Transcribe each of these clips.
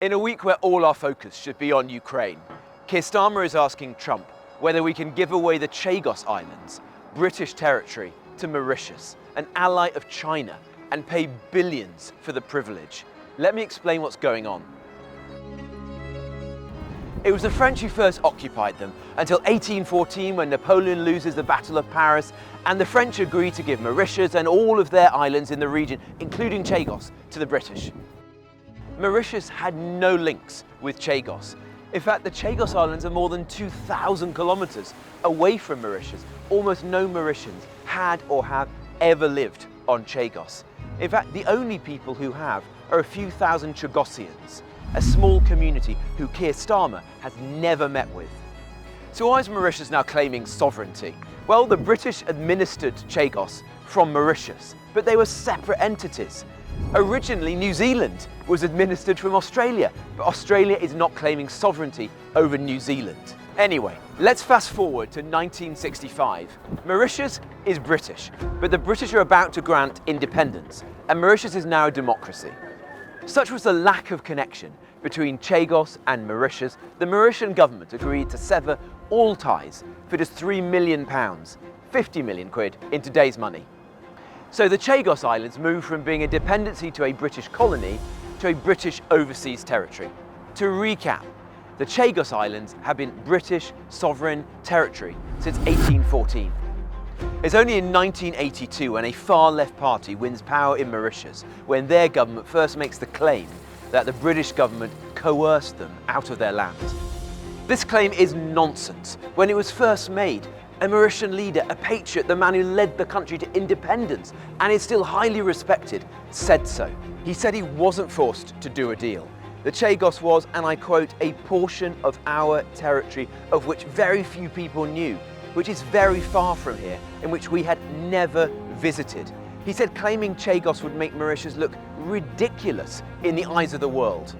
In a week where all our focus should be on Ukraine, Keir Starmer is asking Trump whether we can give away the Chagos Islands, British territory, to Mauritius, an ally of China, and pay billions for the privilege. Let me explain what's going on. It was the French who first occupied them until 1814, when Napoleon loses the Battle of Paris, and the French agree to give Mauritius and all of their islands in the region, including Chagos, to the British. Mauritius had no links with Chagos. In fact, the Chagos Islands are more than 2,000 kilometers away from Mauritius. Almost no Mauritians had or have ever lived on Chagos. In fact, the only people who have are a few thousand Chagosians, a small community who Keir Starmer has never met with. So why is Mauritius now claiming sovereignty? Well, the British administered Chagos from Mauritius, but they were separate entities. Originally, New Zealand was administered from Australia, but Australia is not claiming sovereignty over New Zealand. Anyway, let's fast forward to 1965. Mauritius is British, but the British are about to grant independence, and Mauritius is now a democracy. Such was the lack of connection between Chagos and Mauritius, the Mauritian government agreed to sever all ties for just £3 million, 50 million quid in today's money. So the Chagos Islands moved from being a dependency to a British colony to a British overseas territory. To recap, the Chagos Islands have been British sovereign territory since 1814. It's only in 1982 when a far-left party wins power in Mauritius, when their government first makes the claim that the British government coerced them out of their land. This claim is nonsense. When it was first made, a Mauritian leader, a patriot, the man who led the country to independence and is still highly respected, said so. He said he wasn't forced to do a deal. The Chagos was, and I quote, a portion of our territory of which very few people knew, which is very far from here, in which we had never visited. He said claiming Chagos would make Mauritius look ridiculous in the eyes of the world.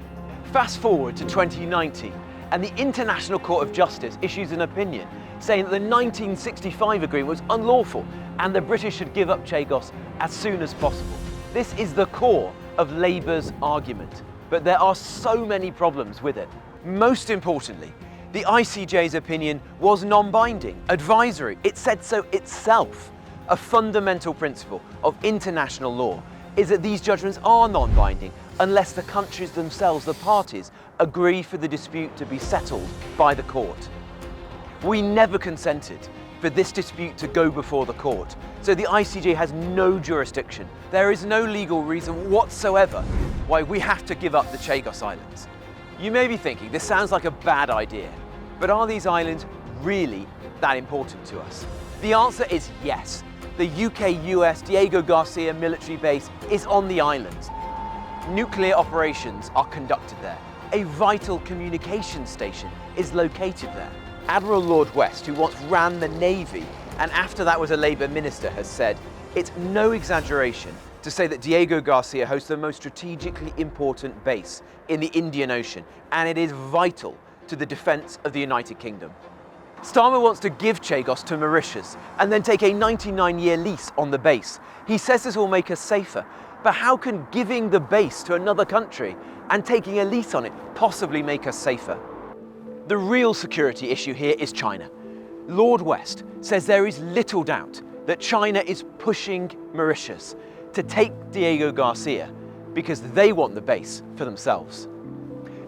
Fast forward to 2019, and the International Court of Justice issues an opinion saying that the 1965 agreement was unlawful and the British should give up Chagos as soon as possible. This is the core of Labour's argument, but there are so many problems with it. Most importantly, the ICJ's opinion was non-binding, advisory. It said so itself. A fundamental principle of international law is that these judgments are non-binding unless the countries themselves, the parties, agree for the dispute to be settled by the court. We never consented for this dispute to go before the court, so the ICJ has no jurisdiction. There is no legal reason whatsoever why we have to give up the Chagos Islands. You may be thinking, this sounds like a bad idea, but are these islands really that important to us? The answer is yes. The UK-US Diego Garcia military base is on the islands. Nuclear operations are conducted there. A vital communication station is located there. Admiral Lord West, who once ran the Navy and after that was a Labour minister, has said, it's no exaggeration to say that Diego Garcia hosts the most strategically important base in the Indian Ocean, and it is vital to the defence of the United Kingdom. Starmer wants to give Chagos to Mauritius and then take a 99-year lease on the base. He says this will make us safer, but how can giving the base to another country and taking a lease on it possibly make us safer? The real security issue here is China. Lord West says there is little doubt that China is pushing Mauritius to take Diego Garcia because they want the base for themselves.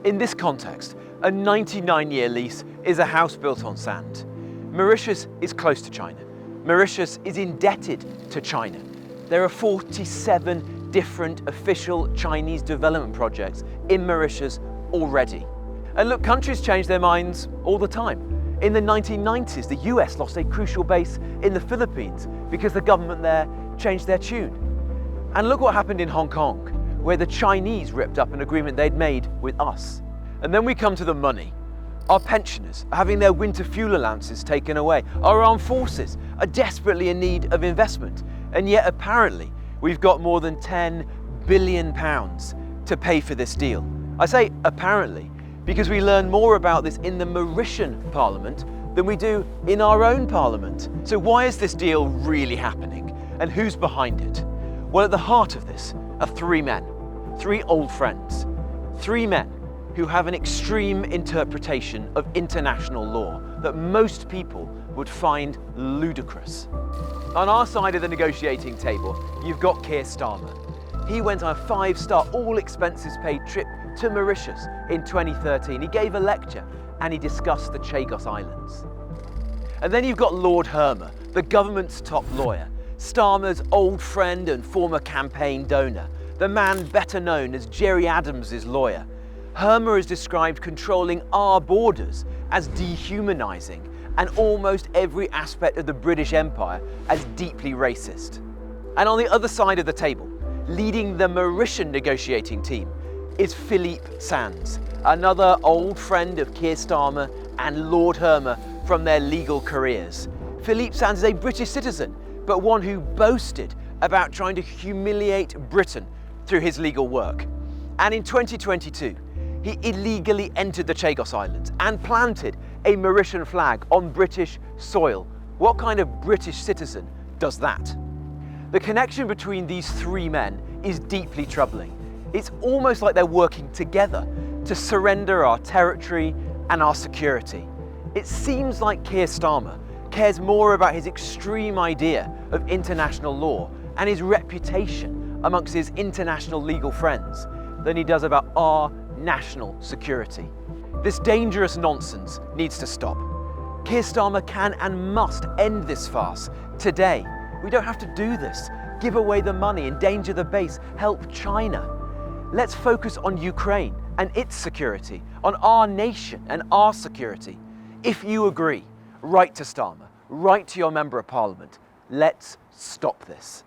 In this context, a 99-year lease is a house built on sand. Mauritius is close to China. Mauritius is indebted to China. There are 47 different official Chinese development projects in Mauritius already. And look, countries change their minds all the time. In the 1990s, the US lost a crucial base in the Philippines because the government there changed their tune. And look what happened in Hong Kong, where the Chinese ripped up an agreement they'd made with us. And then we come to the money. Our pensioners are having their winter fuel allowances taken away. Our armed forces are desperately in need of investment. And yet apparently we've got more than £10 billion to pay for this deal. I say apparently because we learn more about this in the Mauritian Parliament than we do in our own Parliament. So why is this deal really happening? And who's behind it? Well, at the heart of this are three men, three old friends, three men who have an extreme interpretation of international law that most people would find ludicrous. On our side of the negotiating table, you've got Keir Starmer. He went on a 5-star, all-expenses-paid trip to Mauritius in 2013. He gave a lecture and he discussed the Chagos Islands. And then you've got Lord Hermer, the government's top lawyer, Starmer's old friend and former campaign donor, the man better known as Gerry Adams' lawyer. Hermer has described controlling our borders as dehumanising and almost every aspect of the British Empire as deeply racist. And on the other side of the table, leading the Mauritian negotiating team, is Philippe Sands, another old friend of Keir Starmer and Lord Hermer from their legal careers. Philippe Sands is a British citizen, but one who boasted about trying to humiliate Britain through his legal work. And in 2022, he illegally entered the Chagos Islands and planted a Mauritian flag on British soil. What kind of British citizen does that? The connection between these three men is deeply troubling. It's almost like they're working together to surrender our territory and our security. It seems like Keir Starmer cares more about his extreme idea of international law and his reputation amongst his international legal friends than he does about our national security. This dangerous nonsense needs to stop. Keir Starmer can and must end this farce today. We don't have to do this. Give away the money, endanger the base, help China. Let's focus on Ukraine and its security, on our nation and our security. If you agree, write to Starmer, write to your Member of Parliament. Let's stop this.